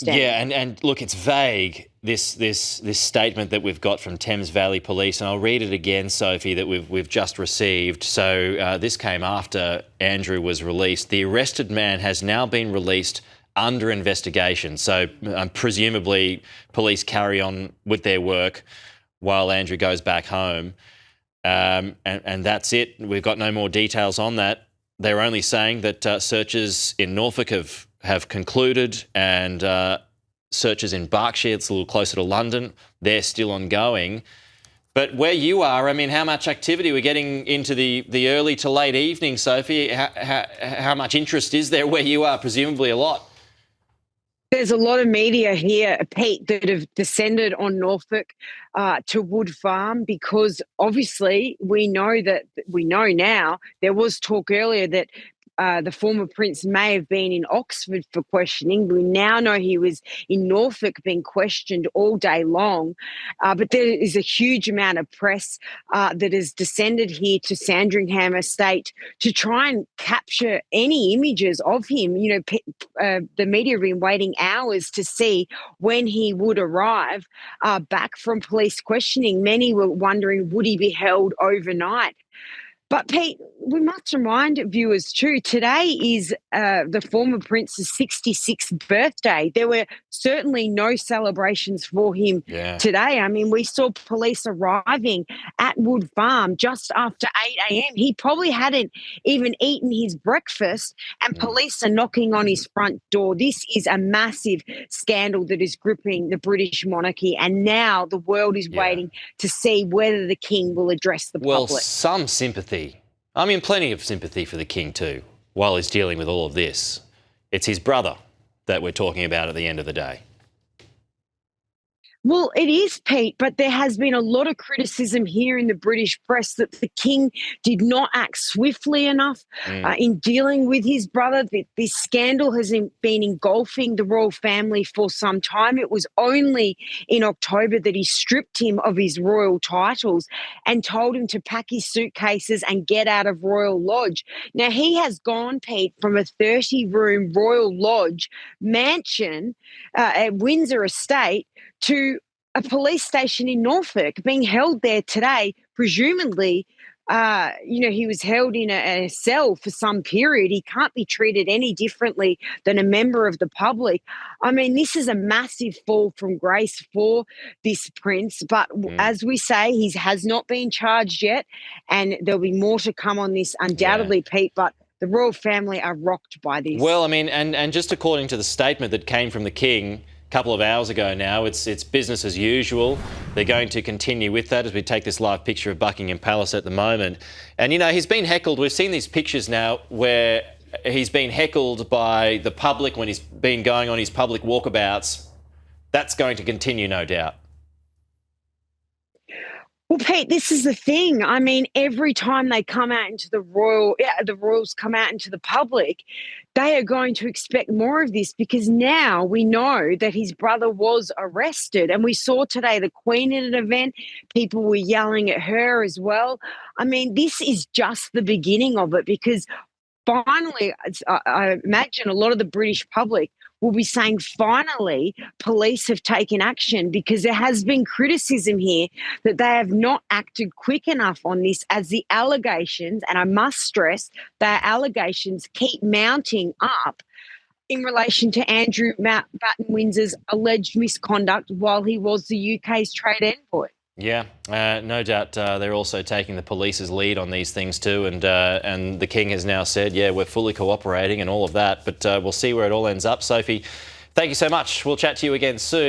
understand. Yeah, and look, it's vague, this statement that we've got from Thames Valley Police, and I'll read it again, Sophie, that we've just received. So this came after Andrew was released. The arrested man has now been released under investigation. So presumably police carry on with their work while Andrew goes back home. And that's it. We've got no more details on that. They're only saying that searches in Norfolk have concluded, and searches in Berkshire, it's a little closer to London, they're still ongoing. But where you are, I mean, how much activity? We're getting into the early to late evening, Sophie. How much interest is there where you are? Presumably a lot. There's a lot of media here, Pete, that have descended on Norfolk to Wood Farm, because obviously we know now, there was talk earlier that the former prince may have been in Oxford for questioning. We now know he was in Norfolk being questioned all day long. But there is a huge amount of press that has descended here to Sandringham Estate to try and capture any images of him. You know, the media have been waiting hours to see when he would arrive back from police questioning. Many were wondering, would he be held overnight? But, Pete, we must remind viewers too, today is the former prince's 66th birthday. There were certainly no celebrations for him today. I mean, we saw police arriving at Wood Farm just after 8 a.m. He probably hadn't even eaten his breakfast, and police are knocking on his front door. This is a massive scandal that is gripping the British monarchy, and now the world is waiting to see whether the king will address the public. Well, some sympathy. I mean, plenty of sympathy for the king too, while he's dealing with all of this. It's his brother that we're talking about at the end of the day. Well, it is, Pete, but there has been a lot of criticism here in the British press that the king did not act swiftly enough in dealing with his brother. This scandal has been engulfing the royal family for some time. It was only in October that he stripped him of his royal titles and told him to pack his suitcases and get out of Royal Lodge. Now, he has gone, Pete, from a 30-room Royal Lodge mansion at Windsor Estate to a police station in Norfolk, being held there today. Presumably, he was held in a cell for some period. He can't be treated any differently than a member of the public. I mean, this is a massive fall from grace for this prince. But as we say, he has not been charged yet, and there'll be more to come on this undoubtedly, Pete. But the royal family are rocked by this. Well, I mean, and just according to the statement that came from the king couple of hours ago now, it's business as usual. They're going to continue with that as we take this live picture of Buckingham Palace at the moment. And, you know, he's been heckled. We've seen these pictures now where he's been heckled by the public when he's been going on his public walkabouts. That's going to continue, no doubt. Well, Pete, this is the thing. I mean, every time they come out into the royals come out into the public, they are going to expect more of this, because now we know that his brother was arrested. And we saw today the Queen at an event. People were yelling at her as well. I mean, this is just the beginning of it, because finally, I imagine a lot of the British public will be saying, finally, police have taken action, because there has been criticism here that they have not acted quick enough on this, as the allegations, and I must stress, their allegations keep mounting up in relation to Andrew Batten-Windsor's alleged misconduct while he was the UK's trade envoy. Yeah, no doubt they're also taking the police's lead on these things too, and the king has now said, yeah, we're fully cooperating and all of that, but we'll see where it all ends up. Sophie, thank you so much. We'll chat to you again soon.